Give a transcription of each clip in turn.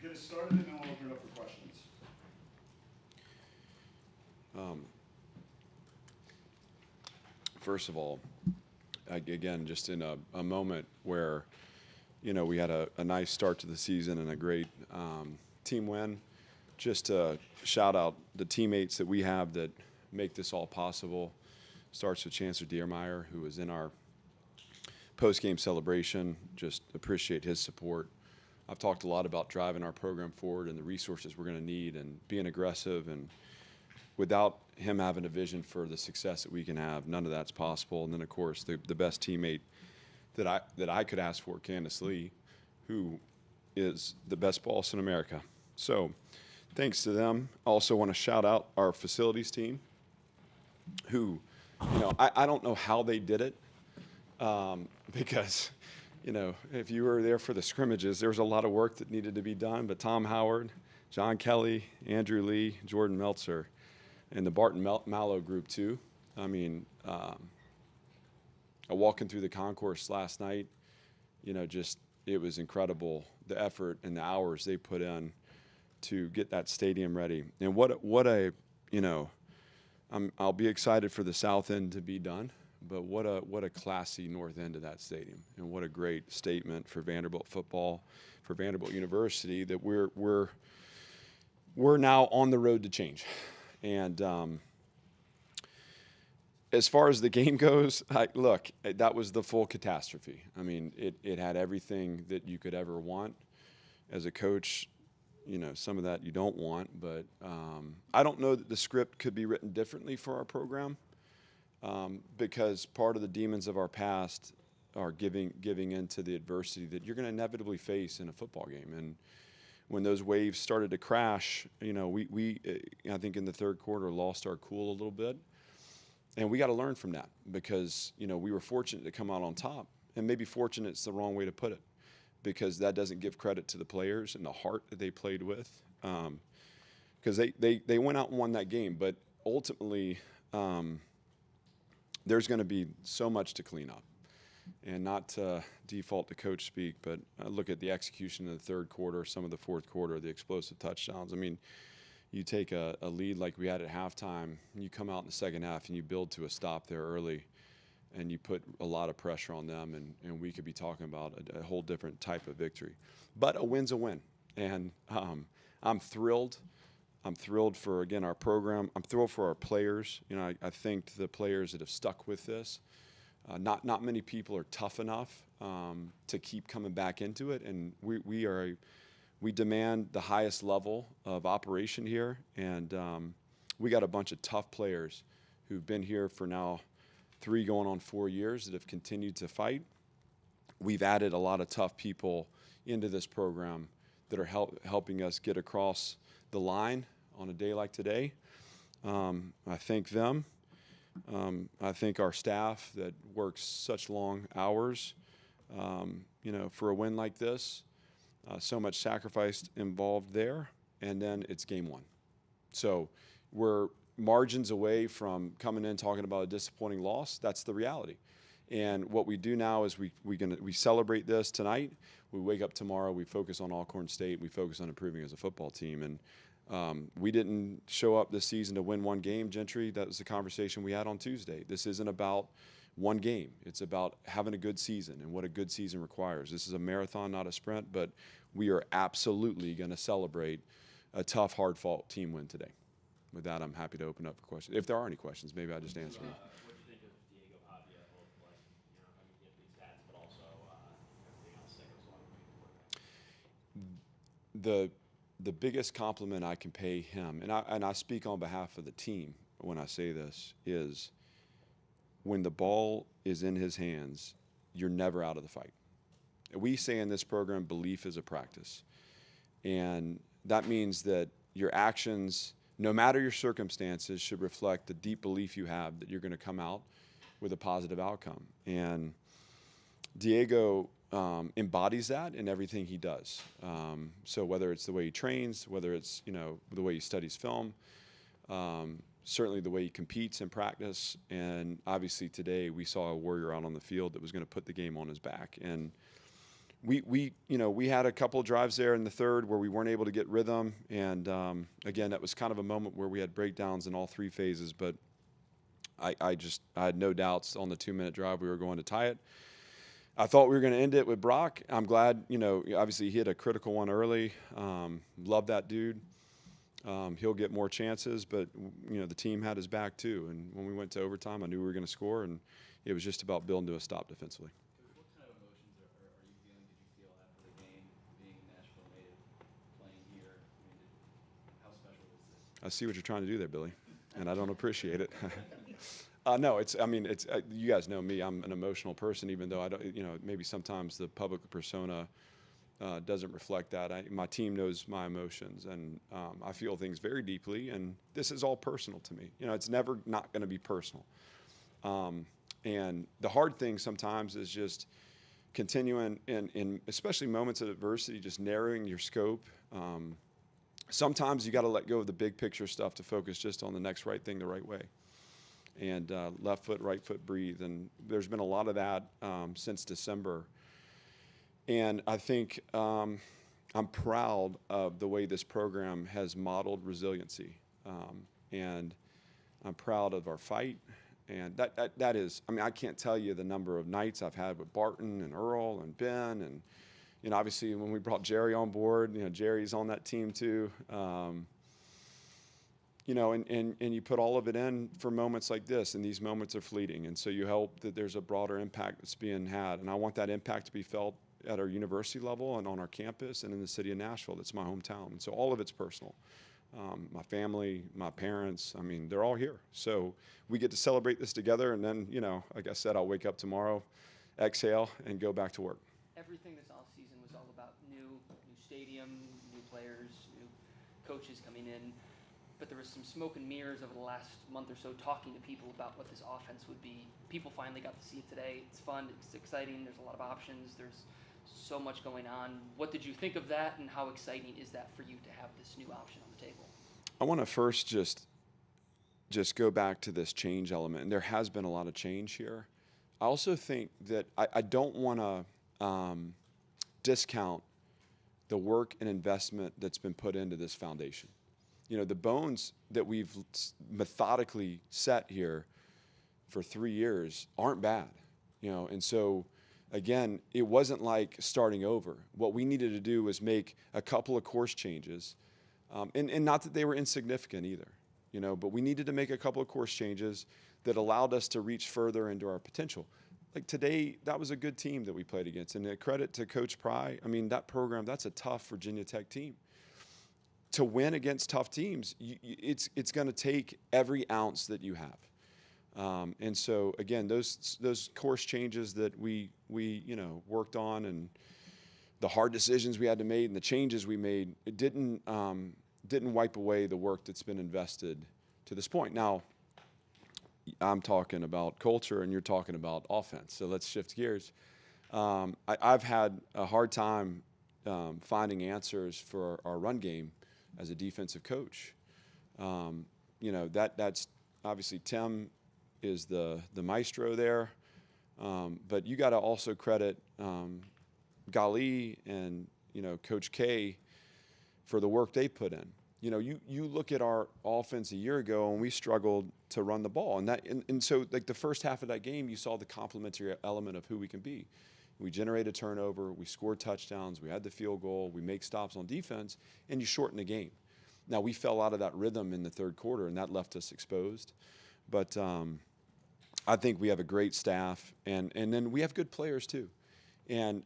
get us started, and then we'll open it up for questions. First of all, again, just in a moment where, we had a nice start to the season and a great team win, just to shout out the teammates that we have that make this all possible. Starts with Chancellor Diermeyer, who was in our post-game celebration. Just appreciate his support. I've talked a lot about driving our program forward and the resources we're going to need and being aggressive. And without him having a vision for the success that we can have, none of that's possible. And then, of course, the best teammate that I could ask for, Candace Lee, who is the best boss in America. So thanks to them. I also want to shout out our facilities team, who, I don't know how they did it, because, if you were there for the scrimmages, there was a lot of work that needed to be done. But Tom Howard, John Kelly, Andrew Lee, Jordan Meltzer, and the Barton Mallow group too. I mean, walking through the concourse last night, it was incredible, the effort and the hours they put in to get that stadium ready. And I'll be excited for the south end to be done, but what a classy north end of that stadium, and what a great statement for Vanderbilt football, for Vanderbilt University, that we're now on the road to change. And as far as the game goes, look, that was the full catastrophe. I mean, it had everything that you could ever want as a coach. Some of that you don't want, but I don't know that the script could be written differently for our program, because part of the demons of our past are giving into the adversity that you're going to inevitably face in a football game. And when those waves started to crash, we I think in the third quarter lost our cool a little bit. And we got to learn from that, because, we were fortunate to come out on top. And maybe fortunate's the wrong way to put it, because that doesn't give credit to the players and the heart that they played with, because they went out and won that game. But ultimately, there's going to be so much to clean up. And not to default to coach speak, but look at the execution in the third quarter, some of the fourth quarter, the explosive touchdowns. I mean, you take a lead like we had at halftime, and you come out in the second half and you build to a stop there early, and you put a lot of pressure on them, and we could be talking about a whole different type of victory. But a win's a win. And I'm thrilled. I'm thrilled for, again, our program. I'm thrilled for our players. I think the players that have stuck with this, not many people are tough enough to keep coming back into it, and we demand the highest level of operation here, and we got a bunch of tough players who've been here for now 3 going on 4 years that have continued to fight. We've added a lot of tough people into this program that are helping us get across the line on a day like today. I thank them. I thank our staff that works such long hours, for a win like this. So much sacrifice involved there, and then it's game one. So we're margins away from coming in talking about a disappointing loss. That's the reality. And what we do now is we celebrate this tonight. We wake up tomorrow. We focus on Alcorn State. We focus on improving as a football team. And we didn't show up this season to win one game, Gentry. That was the conversation we had on Tuesday. This isn't about one game. It's about having a good season and what a good season requires. This is a marathon, not a sprint, but we are absolutely going to celebrate a tough, hard-fought team win today. With that, I'm happy to open up for questions. If there are any questions, maybe I'll just answer them. What do you think of Diego Pavia, both how you get these stats, but also everything else that goes along with the The biggest compliment I can pay him, and I speak on behalf of the team when I say this, is when the ball is in his hands, you're never out of the fight. We say in this program, belief is a practice. And that means that your actions, no matter your circumstances, should reflect the deep belief you have that you're going to come out with a positive outcome. And Diego embodies that in everything he does. So whether it's the way he trains, whether it's the way he studies film, certainly the way he competes in practice, and obviously today we saw a warrior out on the field that was going to put the game on his back. And we had a couple of drives there in the third where we weren't able to get rhythm, and again, that was kind of a moment where we had breakdowns in all three phases. But I had no doubts on the 2-minute drive we were going to tie it. I thought we were going to end it with Brock. I'm glad, obviously he hit a critical one early. Love that dude. He'll get more chances, but the team had his back too. And when we went to overtime, I knew we were going to score, and it was just about building to a stop defensively. What kind of emotions are you feeling? Did you feel after the game, being a Nashville native, playing here? I mean, how special was this? I see what you're trying to do there, Billy, and I don't appreciate it. No, you guys know me. I'm an emotional person, even though I don't, maybe sometimes the public persona doesn't reflect that. My team knows my emotions, and I feel things very deeply, and this is all personal to me. It's never not going to be personal. And the hard thing sometimes is just continuing in especially moments of adversity, just narrowing your scope. Sometimes you got to let go of the big picture stuff to focus just on the next right thing the right way. And left foot, right foot, breathe. And there's been a lot of that since December. And I think I'm proud of the way this program has modeled resiliency. And I'm proud of our fight. And that is, I can't tell you the number of nights I've had with Barton and Earl and Ben. And, obviously when we brought Jerry on board, Jerry's on that team too. And you put all of it in for moments like this, and these moments are fleeting. And so you hope that there's a broader impact that's being had. And I want that impact to be felt at our university level and on our campus and in the city of Nashville. That's my hometown. And so all of it's personal. My family, my parents, they're all here. So we get to celebrate this together. And then, like I said, I'll wake up tomorrow, exhale, and go back to work. Everything this offseason was all about new stadium, new players, new coaches coming in. But there was some smoke and mirrors over the last month or so talking to people about what this offense would be. People finally got to see it today. It's fun. It's exciting. There's a lot of options. There's so much going on. What did you think of that, and how exciting is that for you to have this new option on the table? I want to first just go back to this change element. And there has been a lot of change here. I also think that I don't want to discount the work and investment that's been put into this foundation. The bones that we've methodically set here for 3 years aren't bad, and so, again, it wasn't like starting over. What we needed to do was make a couple of course changes, and not that they were insignificant either, but we needed to make a couple of course changes that allowed us to reach further into our potential. Like today, that was a good team that we played against, and a credit to Coach Pry. That program, that's a tough Virginia Tech team. To win against tough teams, it's going to take every ounce that you have. And so, again, those course changes that we worked on, and the hard decisions we had to make, and the changes we made, it didn't wipe away the work that's been invested to this point. Now, I'm talking about culture, and you're talking about offense. So let's shift gears. I've had a hard time finding answers for our run game as a defensive coach. That's obviously Tim is the maestro there, but you got to also credit Gali and Coach K for the work they put in. You look at our offense a year ago, and we struggled to run the ball, and so like the first half of that game, you saw the complementary element of who we can be. We generated turnover, we scored touchdowns, we had the field goal, we make stops on defense, and you shorten the game. Now, we fell out of that rhythm in the third quarter, and that left us exposed. But I think we have a great staff, and then we have good players too. And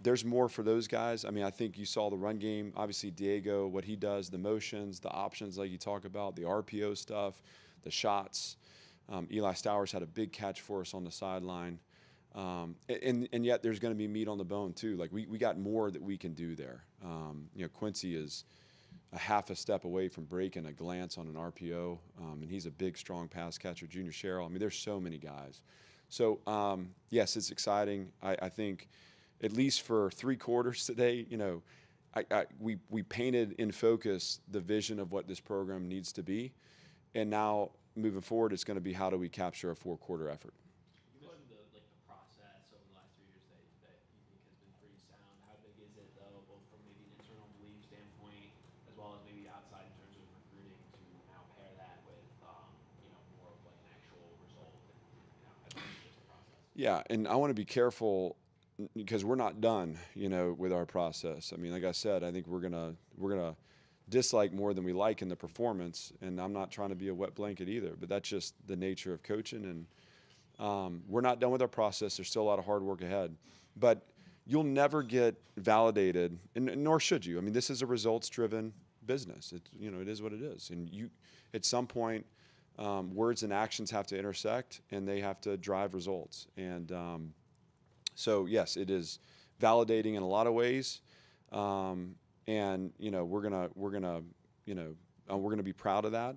there's more for those guys. I think you saw the run game. Obviously, Diego, what he does, the motions, the options like you talk about, the RPO stuff, the shots. Eli Stowers had a big catch for us on the sideline. And yet there's going to be meat on the bone too. Like we got more that we can do there. Quincy is a half a step away from breaking a glance on an RPO, and he's a big, strong pass catcher. Junior Sherrill. There's so many guys. So yes, it's exciting. I think at least for 3 quarters today, we painted in focus the vision of what this program needs to be, and now moving forward, it's going to be how do we capture a 4-quarter effort. You mentioned the process over the last 3 years that you think has been pretty sound. Yeah, and I want to be careful because we're not done, with our process. I mean, like I said, I think we're gonna dislike more than we like in the performance, and I'm not trying to be a wet blanket either. But that's just the nature of coaching, and we're not done with our process. There's still a lot of hard work ahead, but you'll never get validated, and nor should you. I mean, this is a results-driven business. It is what it is, and at some point. Words and actions have to intersect, and they have to drive results. And so, yes, it is validating in a lot of ways. And we're gonna be proud of that.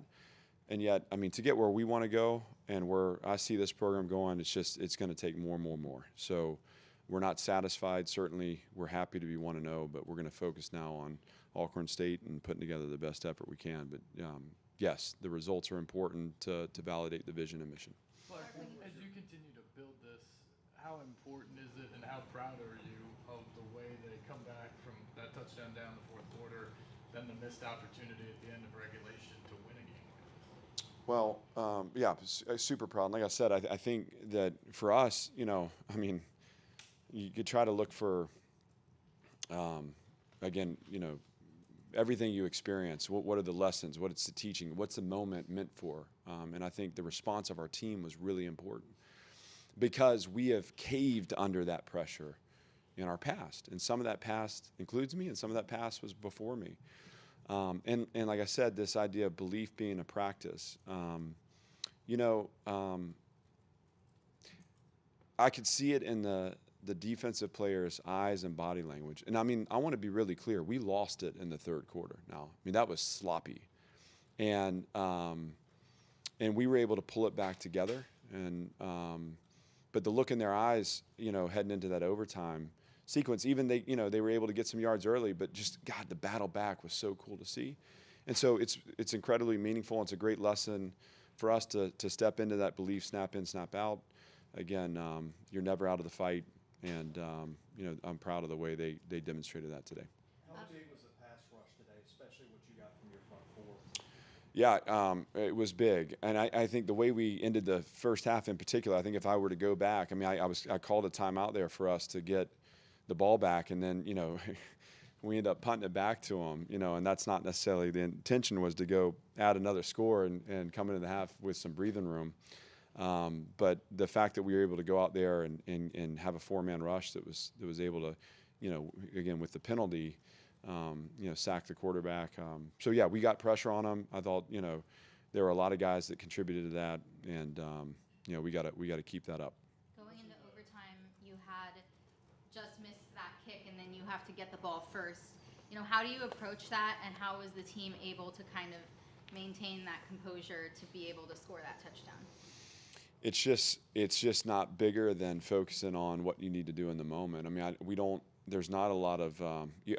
And yet, I mean, to get where we want to go, and where I see this program going, it's going to take more and more and more. So, we're not satisfied. Certainly, we're happy to be 1-0, but we're going to focus now on Alcorn State and putting together the best effort we can. But yes, the results are important to validate the vision and mission. Clark, as you continue to build this, how important is it and how proud are you of the way they come back from that touchdown down the fourth quarter, then the missed opportunity at the end of regulation to win a game like this? Well, super proud. And like I said, I think that for us, I mean, you could try to look for, again, everything you experience. What are the lessons? What it's the teaching? What's the moment meant for? And I think the response of our team was really important because we have caved under that pressure in our past. And some of that past includes me, and some of that past was before me. And like I said, this idea of belief being a practice. I could see it in the defensive players' eyes and body language. And I mean, I want to be really clear. We lost it in the third quarter now. I mean, that was sloppy. And we were able to pull it back together. But the look in their eyes, heading into that overtime sequence, even they were able to get some yards early, but just, God, the battle back was so cool to see. And so it's incredibly meaningful. It's a great lesson for us to step into that belief, snap in, snap out. Again, you're never out of the fight. And, I'm proud of the way they demonstrated that today. How big was the pass rush today, especially what you got from your front four? Yeah, it was big. And I think the way we ended the first half in particular, I think if I were to go back, I mean, I called a timeout there for us to get the ball back. And then, we ended up punting it back to them, and that's not necessarily the intention was to go add another score and come into the half with some breathing room. But the fact that we were able to go out there and have a 4-man rush that was able to, again with the penalty, sack the quarterback. So yeah, we got pressure on them. I thought, there were a lot of guys that contributed to that, and we got to keep that up. Going into overtime, you had just missed that kick, and then you have to get the ball first. How do you approach that, and how was the team able to kind of maintain that composure to be able to score that touchdown? It's just not bigger than focusing on what you need to do in the moment. I mean, there's not a lot of,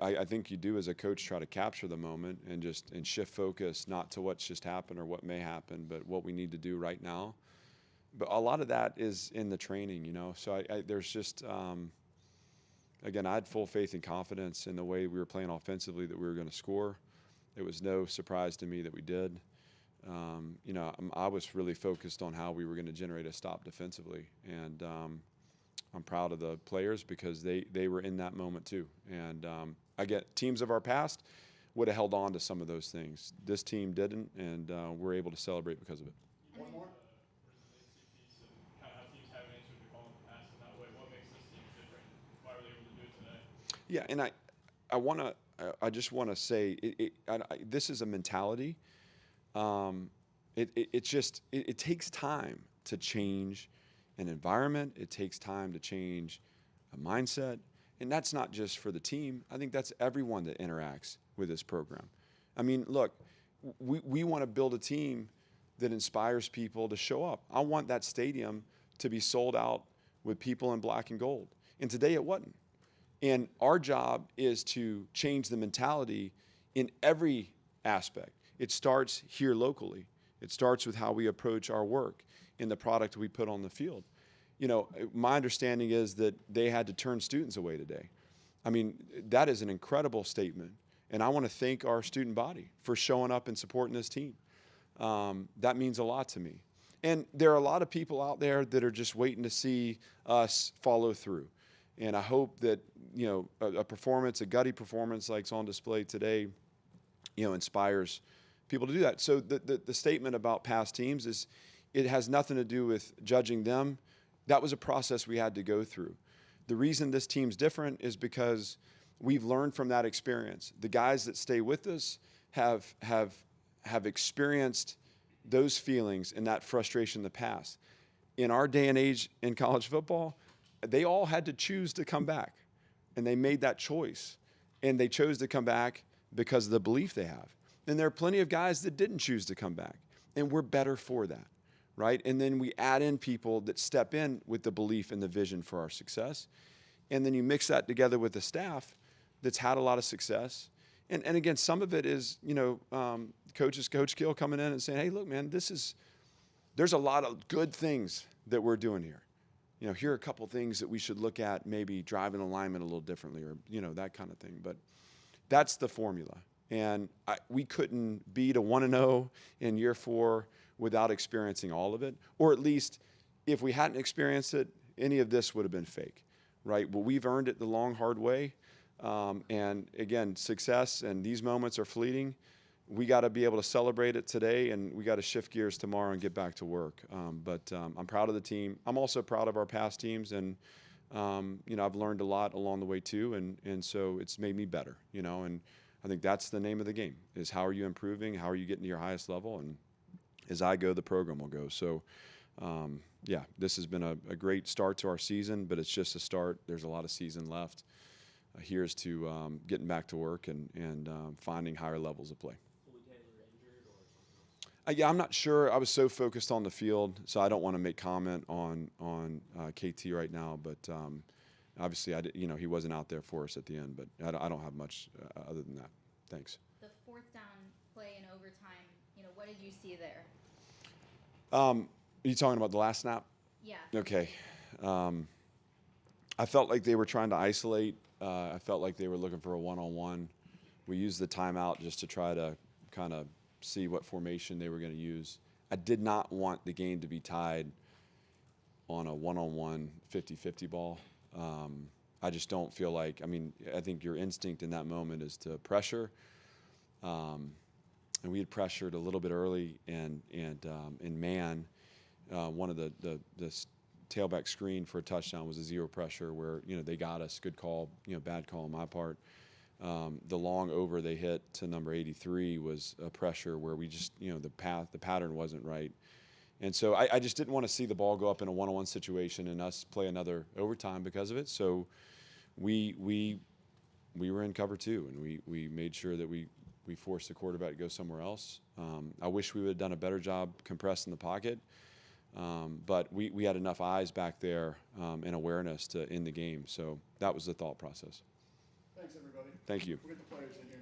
I think you do as a coach try to capture the moment and shift focus, not to what's just happened or what may happen, but what we need to do right now. But a lot of that is in the training, So there's just, again, I had full faith and confidence in the way we were playing offensively that we were going to score. It was no surprise to me that we did. I was really focused on how we were going to generate a stop defensively, and I'm proud of the players because they were in that moment too. And I get teams of our past would have held on to some of those things. This team didn't, and we're able to celebrate because of it. One more. Piece and kind of how teams haven't answered the call in the past in that way. What makes this team different? Why were they able to do it today? Yeah, and I just want to say this is a mentality. It takes time to change an environment. It takes time to change a mindset. And that's not just for the team. I think that's everyone that interacts with this program. I mean, look, we want to build a team that inspires people to show up. I want that stadium to be sold out with people in black and gold. And today it wasn't. And our job is to change the mentality in every aspect. It starts here locally. It starts with how we approach our work and the product we put on the field. My understanding is that they had to turn students away today. I mean, that is an incredible statement. And I want to thank our student body for showing up and supporting this team. That means a lot to me. And there are a lot of people out there that are just waiting to see us follow through. And I hope that, a performance, a gutty performance like's on display today, inspires people to do that. So the statement about past teams is it has nothing to do with judging them. That was a process we had to go through. The reason this team's different is because we've learned from that experience. The guys that stay with us have experienced those feelings and that frustration in the past. In our day and age in college football, they all had to choose to come back, and they made that choice. And they chose to come back because of the belief they have. And there are plenty of guys that didn't choose to come back, and we're better for that, right? And then we add in people that step in with the belief and the vision for our success. And then you mix that together with the staff that's had a lot of success. And again, some of it is, Coach Gill coming in and saying, hey, look, man, there's a lot of good things that we're doing here. Here are a couple things that we should look at, maybe driving alignment a little differently, or, that kind of thing. But that's the formula. And we couldn't beat a 1-0 in year 4 without experiencing all of it. Or at least, if we hadn't experienced it, any of this would have been fake, right? But we've earned it the long, hard way. And again, success and these moments are fleeting. We got to be able to celebrate it today, and we got to shift gears tomorrow and get back to work. But I'm proud of the team. I'm also proud of our past teams, and I've learned a lot along the way too, and so it's made me better. And I think that's the name of the game: is how are you improving? How are you getting to your highest level? And as I go, the program will go. So, this has been a great start to our season, but it's just a start. There's a lot of season left. Here's to getting back to work and finding higher levels of play. I'm not sure. I was so focused on the field, so I don't want to make comment on KT right now. But obviously, he wasn't out there for us at the end. But I don't have much other than that. Thanks. The fourth down play in overtime, what did you see there? Are you talking about the last snap? Yeah. Okay. I felt like they were trying to isolate. I felt like they were looking for a one-on-one. We used the timeout just to try to kind of see what formation they were going to use. I did not want the game to be tied on a one-on-one 50-50 ball. I just don't feel like, I think your instinct in that moment is to pressure. And we had pressured a little bit early, and in man, one of the tailback screen for a touchdown was a zero pressure where, they got us. Good call, bad call on my part. The long over they hit to number 83 was a pressure where we just, the pattern wasn't right. And so I just didn't want to see the ball go up in a one-on-one situation and us play another overtime because of it. So we were in cover 2, and we made sure that we forced the quarterback to go somewhere else. I wish we would have done a better job compressing the pocket. But we had enough eyes back there and awareness to end the game. So that was the thought process. Thanks, everybody. Thank you. We'll get the players in here.